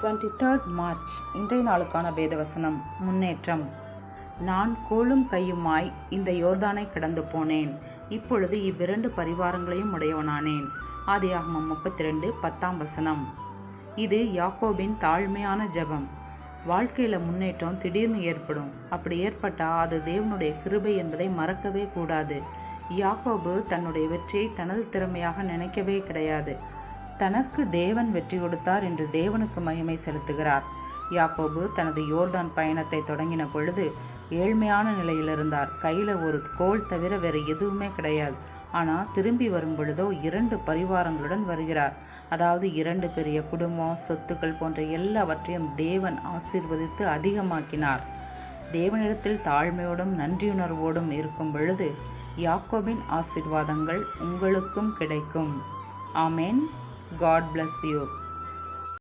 23rd March இன்றைய நாளுக்கான வேதவசனம். முன்னேற்றம். நான் கோலும் கையுமாய் இந்த யோர்தானை கடந்து போனேன், இப்பொழுது இவ்விரண்டு பரிவாரங்களையும் உடையவனானேன். ஆதியாகமம் 32:10. இது யாக்கோபின் தாழ்மையான ஜெபம். வாழ்க்கையில் முன்னேற்றம் திடீர்னு ஏற்படும். அப்படி ஏற்பட்டால் அது தேவனுடைய கிருபை என்பதை மறக்கவே கூடாது. யாக்கோபு தன்னுடைய வெற்றியை தனது திறமையாக நினைக்கவே கிடையாது. தனக்கு தேவன் வெற்றி கொடுத்தார் என்று தேவனுக்கு மகிமை செலுத்துகிறார். யாக்கோபு தனது யோர்தான் பயணத்தை தொடங்கின பொழுது ஏழ்மையான நிலையில் இருந்தார். கையில் ஒரு கோல் தவிர வேறு எதுவுமே கிடையாது. ஆனால் திரும்பி வரும் பொழுதோ 2 பரிவாரங்களுடன் வருகிறார். அதாவது 2 பெரிய குடும்பம், சொத்துக்கள் போன்ற எல்லாவற்றையும் தேவன் ஆசீர்வதித்து அதிகமாக்கினார். தேவனிடத்தில் தாழ்மையோடும் நன்றியுணர்வோடும் இருக்கும் பொழுது யாக்கோபின் ஆசீர்வாதங்கள் உங்களுக்கும் கிடைக்கும். ஆமேன். God bless you.